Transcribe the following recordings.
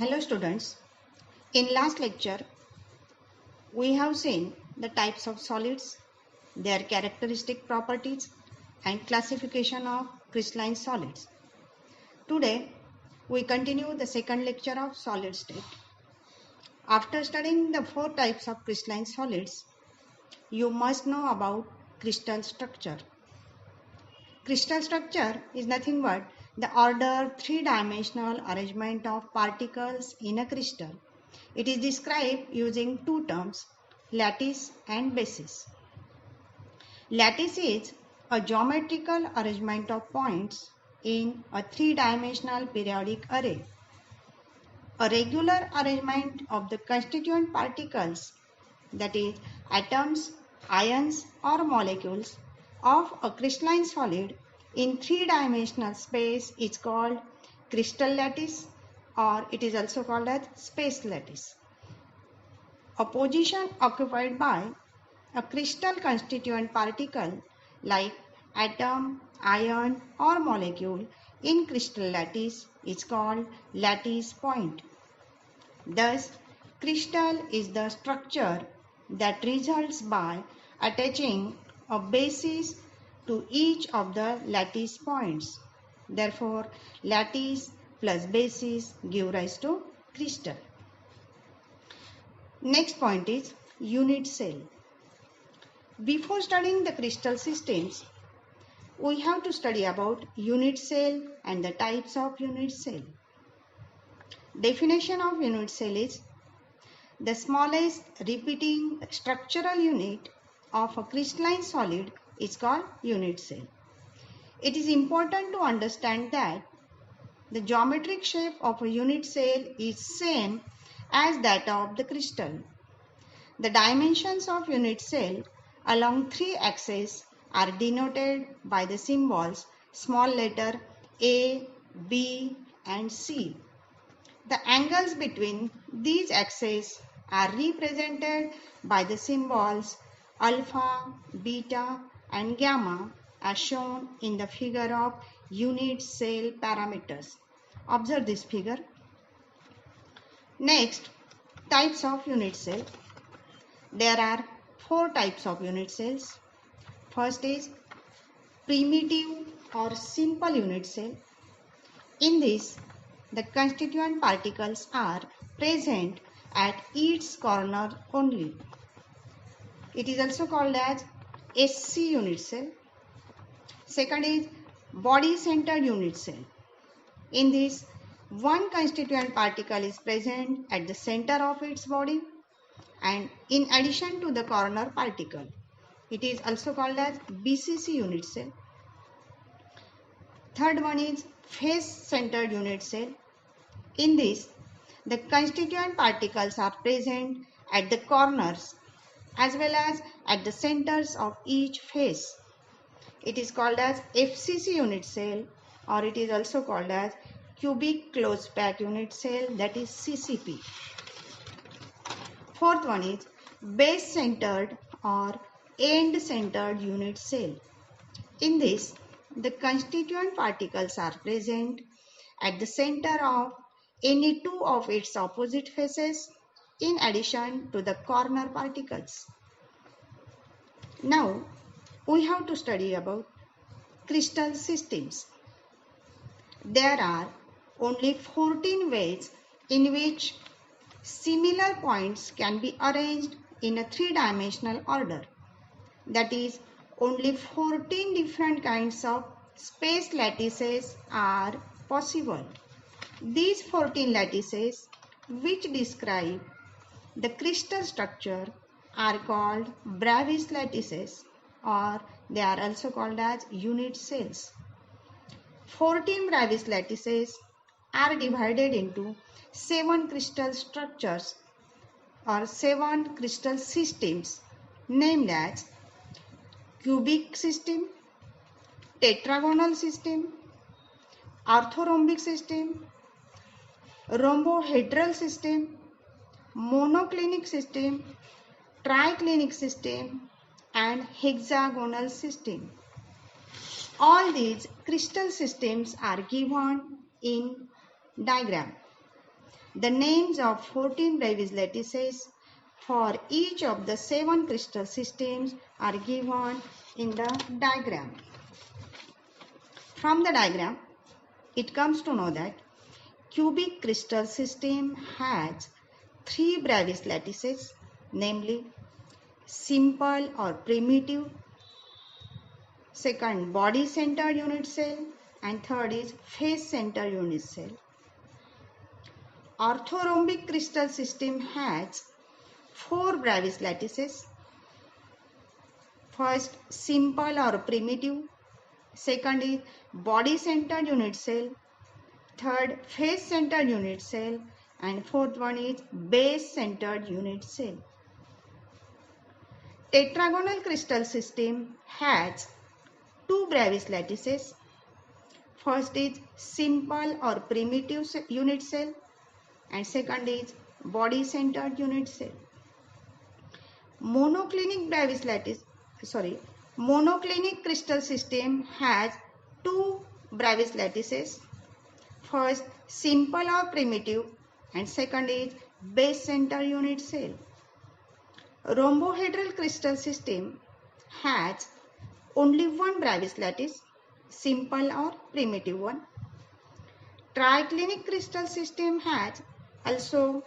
Hello students, in last lecture we have seen the types of solids, their characteristic properties and classification of crystalline solids. Today we continue the second lecture of solid state. After studying the four types of crystalline solids, you must know about crystal structure. Crystal structure is nothing but the ordered three-dimensional arrangement of particles in a crystal. It is described using two terms, lattice and basis. Lattice is a geometrical arrangement of points in a three-dimensional periodic array. A regular arrangement of the constituent particles, that is atoms, ions or molecules of a crystalline solid in three-dimensional space is called crystal lattice, or it is also called as space lattice. A position occupied by a crystal constituent particle like atom, ion or molecule in crystal lattice is called lattice point. Thus, crystal is the structure that results by attaching a basis to each of the lattice points. Therefore, lattice plus basis give rise to crystal. Next point is unit cell. Before studying the crystal systems, we have to study about unit cell and the types of unit cell. Definition of unit cell is the smallest repeating structural unit of a crystalline solid is called unit cell. It is important to understand that the geometric shape of a unit cell is same as that of the crystal. The dimensions of unit cell along three axes are denoted by the symbols small letter A, B and C. The angles between these axes are represented by the symbols alpha, beta and gamma as shown in the figure of unit cell parameters. Observe this figure. Next, types of unit cell. There are four types of unit cells. First is primitive or simple unit cell. In this, the constituent particles are present at its corner only. It is also called as SC unit cell. Second is body-centered unit cell. In this, one constituent particle is present at the center of its body and in addition to the corner particle. It is also called as BCC unit cell. Third one is face-centered unit cell. In this, the constituent particles are present at the corners as well as at the centers of each face. It is called as FCC unit cell, or it is also called as cubic closed pack unit cell, that is CCP. Fourth one is base-centered or end-centered unit cell. In this, the constituent particles are present at the center of any two of its opposite faces in addition to the corner particles. Now, we have to study about crystal systems. There are only 14 ways in which similar points can be arranged in a three-dimensional order. That is, only 14 different kinds of space lattices are possible. These 14 lattices, which describe the crystal structure, are called Bravais lattices, or they are also called as unit cells. 14 Bravais lattices are divided into 7 crystal structures or 7 crystal systems named as cubic system, tetragonal system, orthorhombic system, rhombohedral system, monoclinic system, triclinic system and hexagonal system. All these crystal systems are given in diagram. The names of 14 Bravis lattices for each of the 7 crystal systems are given in the diagram. From the diagram, it comes to know that cubic crystal system has 3 Bravis lattices, namely simple or primitive, second body centered unit cell, and third is face centered unit cell. Orthorhombic crystal system has 4 Bravis lattices. First, simple or primitive. Second is body centered unit cell. Third, face centered unit cell. And fourth one is base centered unit cell. Tetragonal crystal system has 2 Bravis lattices. First is simple or primitive unit cell. And second is body centered unit cell. Monoclinic crystal system has 2 Bravis lattices. First, simple or primitive, and second is base centered unit cell. Rhombohedral crystal system has only 1 Bravis lattice, simple or primitive one. Triclinic crystal system has also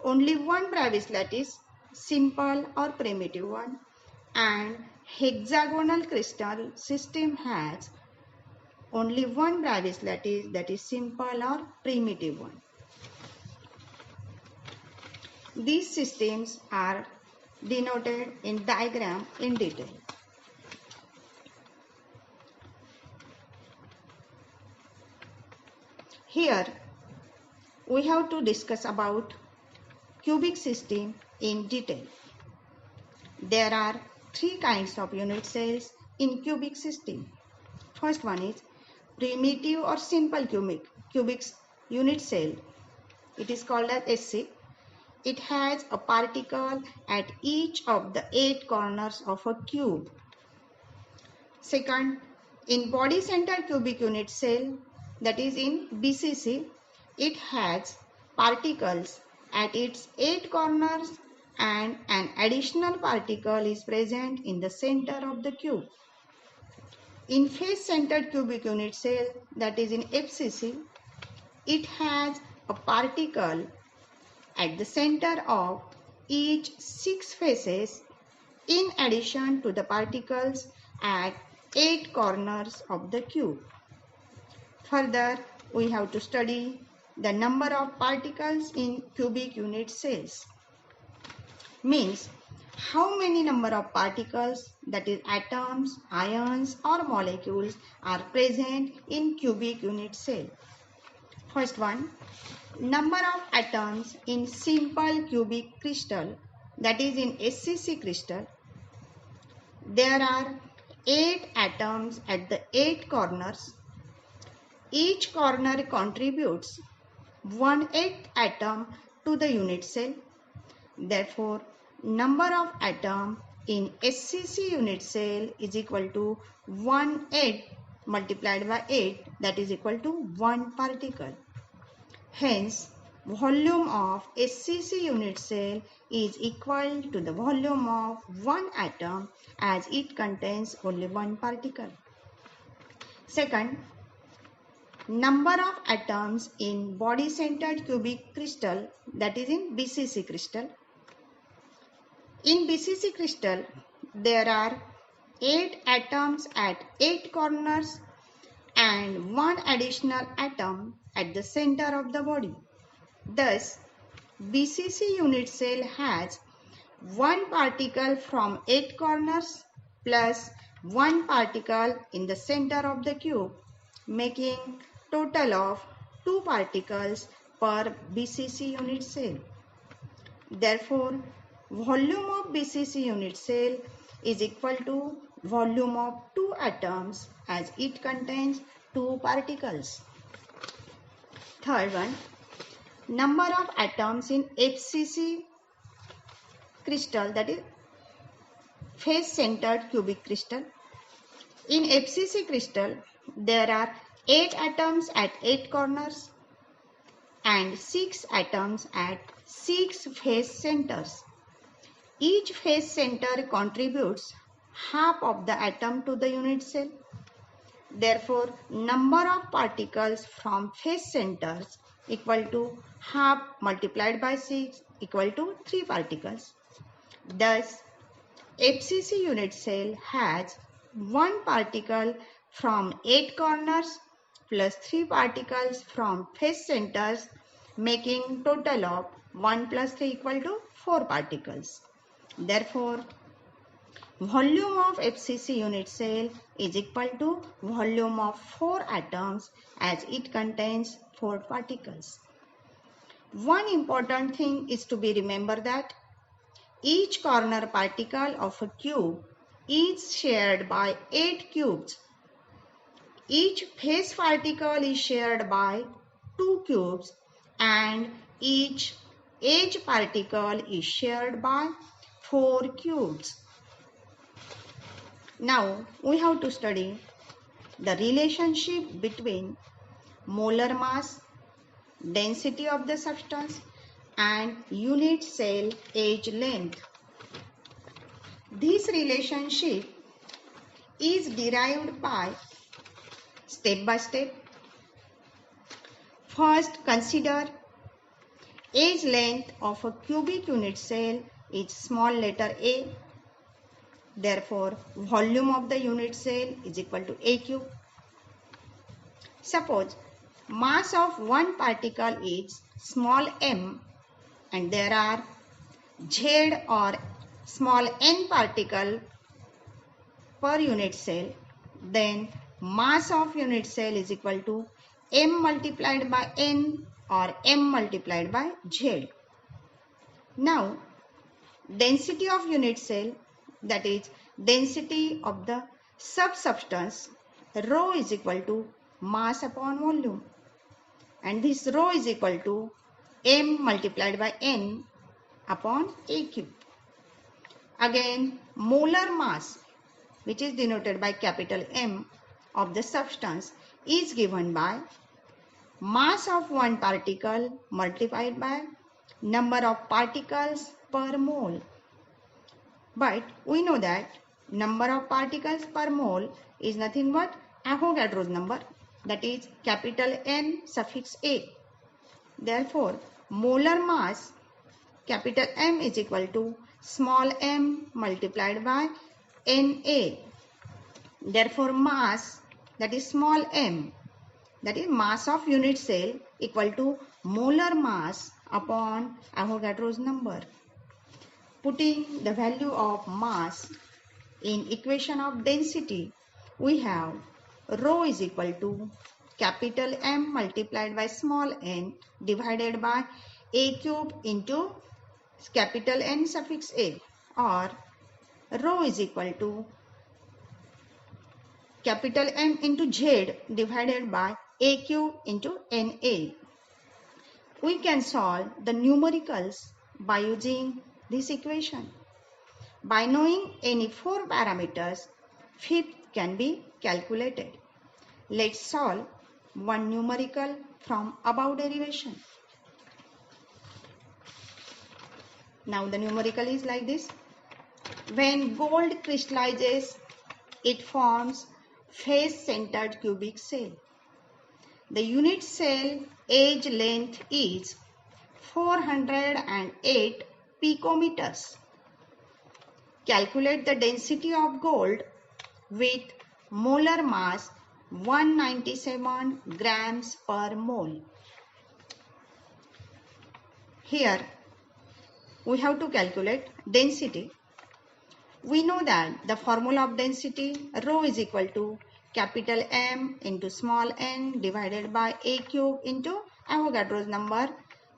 only 1 Bravis lattice, simple or primitive one, and hexagonal crystal system has only 1 Bravis lattice, that is simple or primitive one. These systems are denoted in diagram in detail. Here we have to discuss about cubic system in detail. There are 3 kinds of unit cells in cubic system. First one is primitive or simple cubic unit cell. It is called as SC. It has a particle at each of the 8 corners of a cube. Second, in body centered cubic unit cell, that is in BCC, it has particles at its 8 corners and an additional particle is present in the center of the cube. In face centered cubic unit cell, that is in FCC, it has a particle at the center of each 6 faces in addition to the particles at 8 corners of the cube. Further, we have to study the number of particles in cubic unit cells. Means how many number of particles, that is atoms, ions or molecules, are present in cubic unit cell. First one, number of atoms in simple cubic crystal, that is in SCC crystal. There are 8 atoms at the 8 corners. Each corner contributes 1/8 atom to the unit cell. Therefore, number of atoms in SCC unit cell is equal to 1/8 multiplied by 8, that is equal to 1 particle. Hence, volume of SCC unit cell is equal to the volume of 1 atom as it contains only 1 particle. Second, number of atoms in body centered cubic crystal, that is in BCC crystal. In BCC crystal, there are 8 atoms at 8 corners and 1 additional atom at the center of the body. Thus, BCC unit cell has 1 particle from 8 corners plus 1 particle in the center of the cube, making total of 2 particles per BCC unit cell. Therefore, volume of BCC unit cell is equal to volume of 2 atoms as it contains 2 particles. Third one, number of atoms in FCC crystal, that is face centered cubic crystal. In FCC crystal, there are 8 atoms at 8 corners and 6 atoms at 6 phase centers. Each phase center contributes half of the atom to the unit cell. Therefore, number of particles from phase centers equal to half multiplied by 6 equal to 3 particles. Thus, FCC unit cell has 1 particle from 8 corners plus 3 particles from phase centers, making total of 1 plus 3 equal to 4 particles. Therefore, volume of FCC unit cell is equal to volume of 4 atoms as it contains 4 particles. One important thing is to be remembered that each corner particle of a cube is shared by 8 cubes. Each phase particle is shared by 2 cubes and each edge particle is shared by 4 cubes. Now we have to study the relationship between molar mass, density of the substance and unit cell edge length. This relationship is derived by step by step. First, consider edge length of a cubic unit cell is small letter a. Therefore, volume of the unit cell is equal to a cube. Suppose mass of one particle is small m and there are z or small n particle per unit cell, then mass of unit cell is equal to m multiplied by n or m multiplied by z. Now, density of unit cell, that is density of the substance, rho is equal to mass upon volume, and this rho is equal to m multiplied by n upon a cube. Again, molar mass, which is denoted by capital M of the substance, is given by mass of one particle multiplied by number of particles per mole. But we know that number of particles per mole is nothing but Avogadro's number, that is capital N suffix A. Therefore, molar mass capital M is equal to small m multiplied by Na. Therefore, mass, that is small m, that is mass of unit cell, equal to molar mass upon Avogadro's number. Putting the value of mass in equation of density, we have rho is equal to capital M multiplied by small n divided by a cube into capital N suffix a, or rho is equal to capital M into Z divided by a cube into Na. We can solve the numericals by using this equation. By knowing any 4 parameters, fifth can be calculated. Let's solve one numerical from above derivation. Now the numerical is like this. When gold crystallizes, it forms face-centered cubic cell. The unit cell edge length is 408 picometers. Calculate the density of gold with molar mass 197 grams per mole. Here we have to calculate density. We know that the formula of density, rho is equal to capital M into small n divided by a cube into Avogadro's number,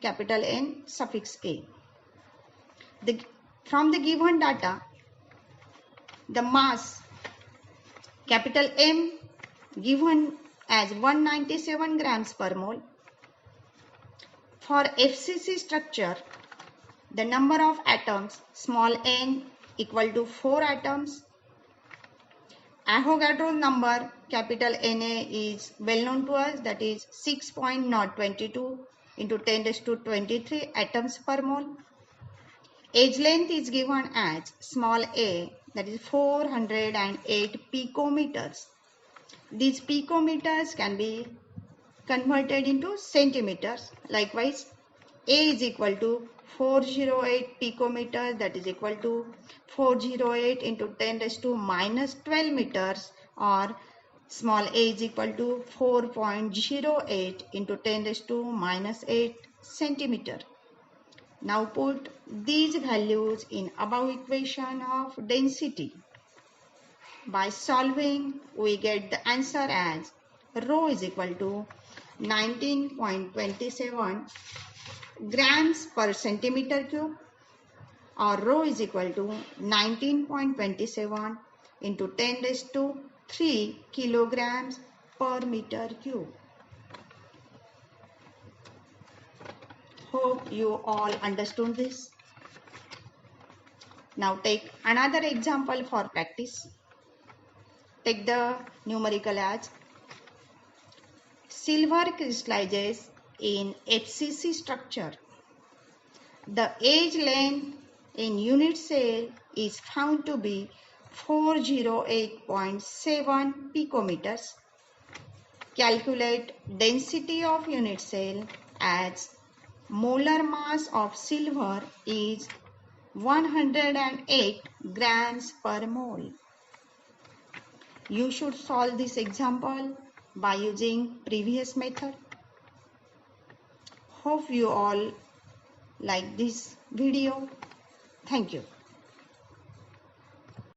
capital N suffix a. From the given data, the mass capital M given as 197 grams per mole. For FCC structure, the number of atoms small n equal to 4 atoms. Avogadro's number capital Na is well known to us, that is 6.022. into 10 raised to 23 atoms per mole. Age length is given as small a, that is 408 picometers. These picometers can be converted into centimeters. Likewise, a is equal to 408 picometers, that is equal to 408 into 10 raised to minus 12 meters, or small a is equal to 4.08 into 10 raised to minus 8 centimeter. Now put these values in above equation of density. By solving, we get the answer as rho is equal to 19.27 grams per centimeter cube, or rho is equal to 19.27 into 10 raised to 3 kilograms per meter cube. Hope you all understood this. Now take another example for practice. Take the numerical as silver crystallizes in HCC structure. The age length in unit cell is found to be 408.7 picometers. Calculate density of unit cell as molar mass of silver is 108 grams per mole. You should solve this example by using previous method. Hope you all like this video. Thank you.